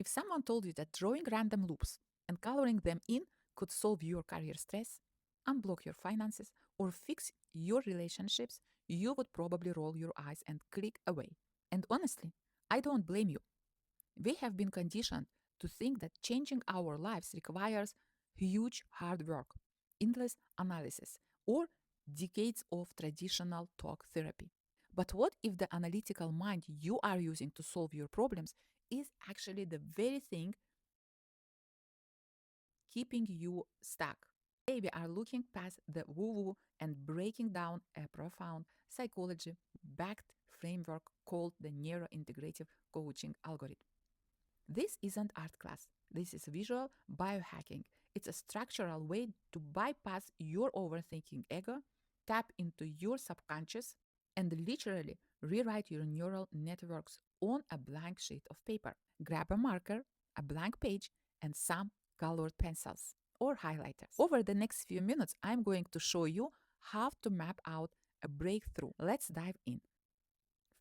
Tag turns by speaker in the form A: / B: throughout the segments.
A: If someone told you that drawing random loops and coloring them in could solve your career stress, unblock your finances, or fix your relationships, you would probably roll your eyes and click away. And honestly, I don't blame you. We have been conditioned to think that changing our lives requires huge hard work, endless analysis, or decades of traditional talk therapy. But what if the analytical mind you are using to solve your problems is actually the very thing keeping you stuck? Today, we are looking past the woo woo and breaking down a profound psychology backed framework called the neurointegrative coaching algorithm. This isn't art class. This is visual biohacking. It's a structural way to bypass your overthinking ego, tap into your subconscious, and literally rewrite your neural networks on a blank sheet of paper. Grab a marker, a blank page, and some colored pencils or highlighters. Over the next few minutes, I'm going to show you how to map out a breakthrough. Let's dive in.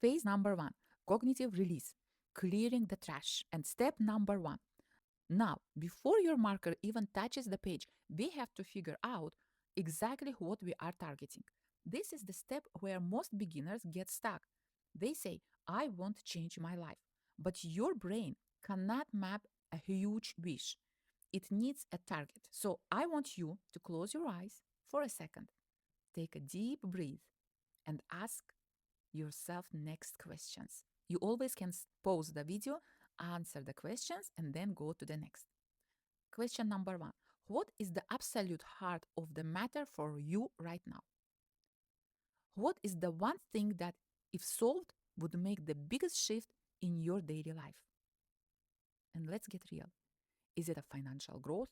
A: Phase number one, cognitive release, clearing the trash. And step number one. Now, before your marker even touches the page, we have to figure out exactly what we are targeting. This is the step where most beginners get stuck. They say, I want to change my life. But your brain cannot map a huge wish. It needs a target. So I want you to close your eyes for a second. Take a deep breath and ask yourself next questions. You always can pause the video, answer the questions, and then go to the next. Question number one. What is the absolute heart of the matter for you right now? What is the one thing that, if solved, would make the biggest shift in your daily life? And let's get real. Is it a financial growth?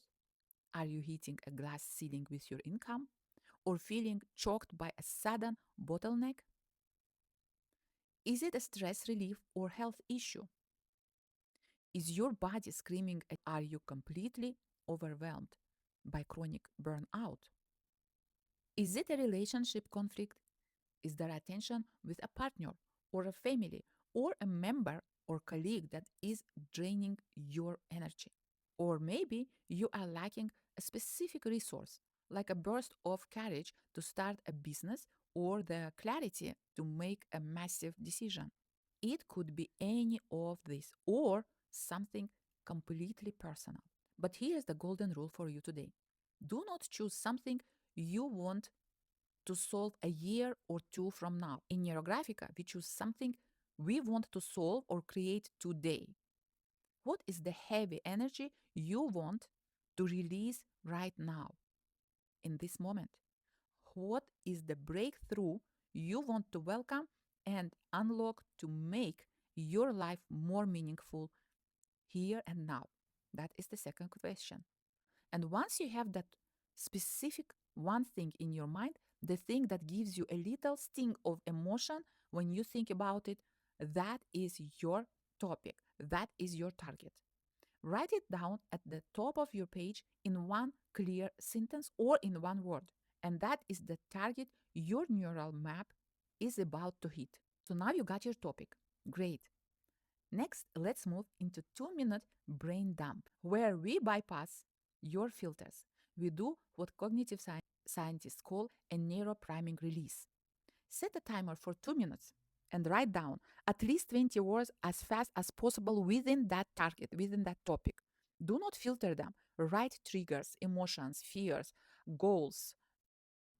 A: Are you hitting a glass ceiling with your income? Or feeling choked by a sudden bottleneck? Is it a stress relief or health issue? Is your body screaming? Are you completely overwhelmed by chronic burnout? Is it a relationship conflict? Is there a tension with a partner or a family or a member or colleague that is draining your energy? Or maybe you are lacking a specific resource, like a burst of courage to start a business or the clarity to make a massive decision. It could be any of this or something completely personal. But here's the golden rule for you today. Do not choose something you want to solve a year or two from now. In Neurographica, we choose something we want to solve or create today. What is the heavy energy you want to release right now, in this moment? What is the breakthrough you want to welcome and unlock to make your life more meaningful here and now? That is the second question. And once you have that specific one thing in your mind, the thing that gives you a little sting of emotion when you think about it, that is your topic. That is your target. Write it down at the top of your page in one clear sentence or in one word. And that is the target your neural map is about to hit. So now you got your topic. Great. Next, let's move into 2-minute brain dump, where we bypass your filters. We do what cognitive scientists call a neuro-priming release. Set a timer for 2 minutes and write down at least 20 words as fast as possible within that target, within that topic. Do not filter them. Write triggers, emotions, fears, goals.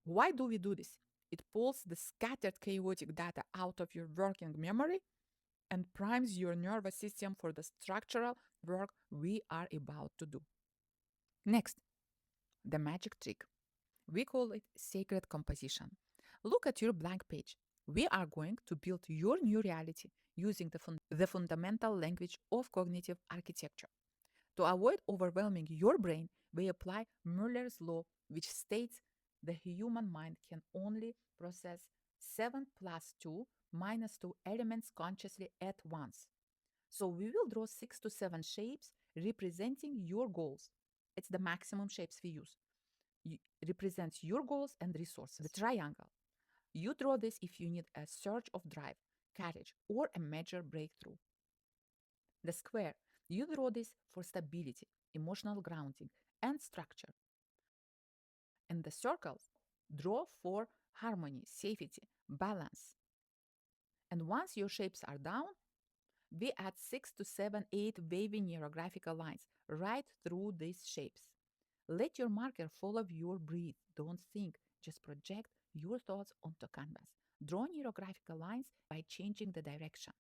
A: Why do we do this? It pulls the scattered chaotic data out of your working memory and primes your nervous system for the structural work we are about to do. Next, the magic trick. We call it sacred composition. Look at your blank page. We are going to build your new reality using the fundamental language of cognitive architecture. To avoid overwhelming your brain, we apply Muller's law, which states the human mind can only process 7 plus 2 minus 2 elements consciously at once. So we will draw 6 to 7 shapes representing your goals. It's the maximum shapes we use. It represents your goals and resources. The triangle. You draw this if you need a surge of drive, courage, or a major breakthrough. The square. You draw this for stability, emotional grounding, and structure. And the circles draw for harmony, safety, balance. And once your shapes are down, we add 6 to 7, 8 wavy neurographical lines right through these shapes. Let your marker follow your breath. Don't think, just project your thoughts onto canvas. Draw neurographical lines by changing the direction.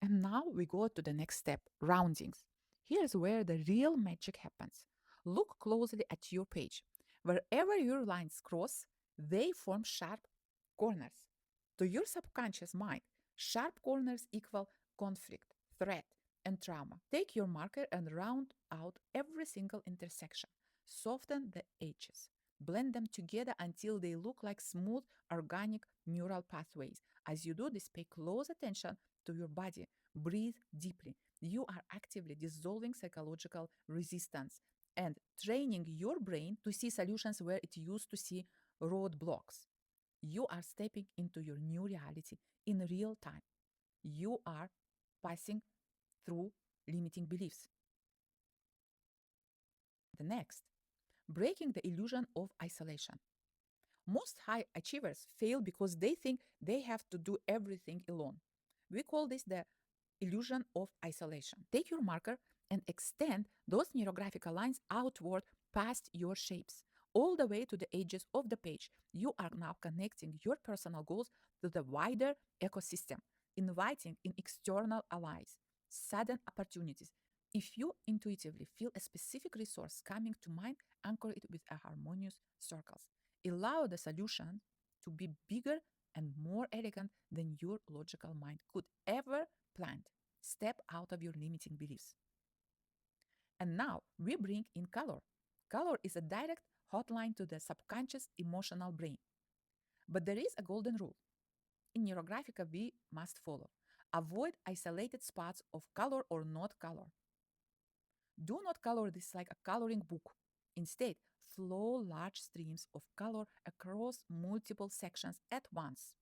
A: And now we go to the next step, roundings. Here's where the real magic happens. Look closely at your page. Wherever your lines cross, they form sharp corners. To your subconscious mind, sharp corners equal conflict, threat, and trauma. Take your marker and round out every single intersection. Soften the edges. Blend them together until they look like smooth, organic neural pathways. As you do this, pay close attention to your body. Breathe deeply. You are actively dissolving psychological resistance and training your brain to see solutions where it used to see roadblocks. You are stepping into your new reality in real time. You are passing through limiting beliefs. The next, breaking the illusion of isolation. Most high achievers fail because they think they have to do everything alone. We call this the illusion of isolation. Take your marker and extend those neurographical lines outward past your shapes, all the way to the edges of the page. You are now connecting your personal goals to the wider ecosystem, inviting in external allies, sudden opportunities. If you intuitively feel a specific resource coming to mind, anchor it with a harmonious circles. Allow the solution to be bigger and more elegant than your logical mind could ever plan. Step out of your limiting beliefs. And now we bring in color. Color is a direct hotline to the subconscious emotional brain. But there is a golden rule. In Neurographica, we must follow. Avoid isolated spots of color or not color. Do not color this like a coloring book. Instead, flow large streams of color across multiple sections at once.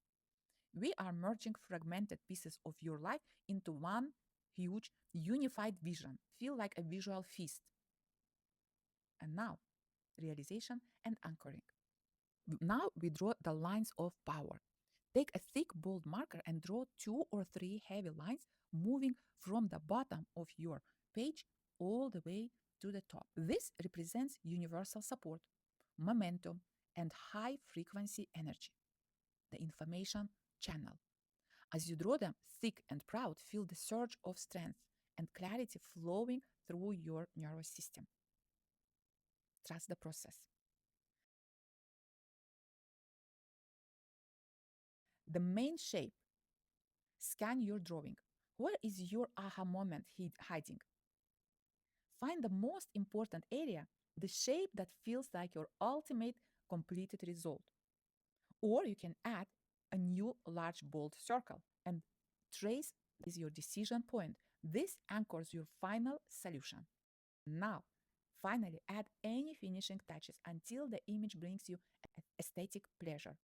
A: We are merging fragmented pieces of your life into one huge, unified vision. Feel like a visual feast. And now, realization and anchoring. Now we draw the lines of power. Take a thick, bold marker and draw 2 or 3 heavy lines moving from the bottom of your page all the way to the top. This represents universal support, momentum, and high frequency energy, the information channel. As you draw them thick and proud, feel the surge of strength and clarity flowing through your nervous system. Trust the process. The main shape. Scan your drawing. Where is your aha moment hiding? Find the most important area, the shape that feels like your ultimate completed result. Or you can add a new large bold circle and trace is your decision point. This anchors your final solution. Now, finally, add any finishing touches until the image brings you aesthetic pleasure.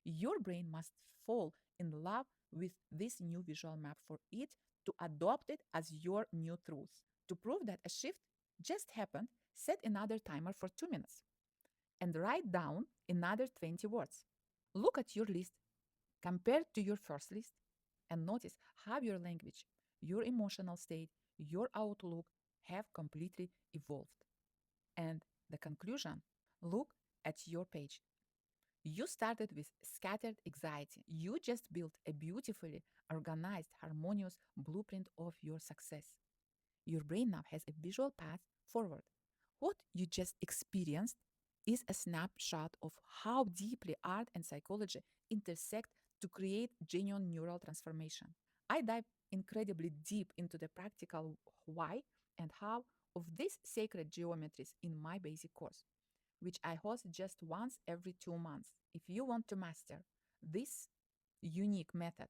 A: Your brain must fall in love with this new visual map for it to adopt it as your new truth. To prove that a shift just happened, set another timer for 2 minutes and write down another 20 words. Look at your list compared to your first list and notice how your language, your emotional state, your outlook have completely evolved. And the conclusion, look at your page. You started with scattered anxiety. You just built a beautifully organized, harmonious blueprint of your success. Your brain now has a visual path forward. What you just experienced is a snapshot of how deeply art and psychology intersect to create genuine neural transformation. I dive incredibly deep into the practical why and how of these sacred geometries in my basic course, which I host just once every 2 months. If you want to master this unique method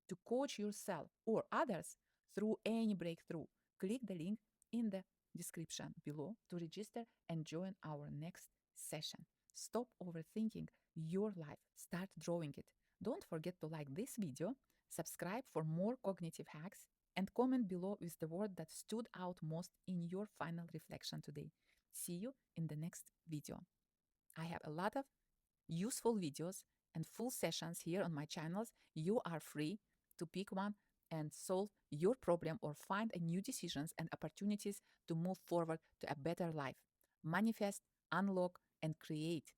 A: to coach yourself or others through any breakthrough, click the link in the description below to register and join our next session. Stop overthinking your life. Start drawing it. Don't forget to like this video, subscribe for more cognitive hacks, and comment below with the word that stood out most in your final reflection today. See you in the next video. I have a lot of useful videos and full sessions here on my channels. You are free to pick one and solve your problem or find a new decisions and opportunities to move forward to a better life. Manifest, unlock, and create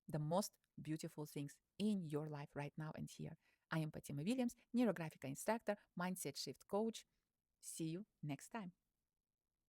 A: the most beautiful things in your life right now and here. I am Patima Williams, Neurographica instructor, mindset shift coach. See you next time.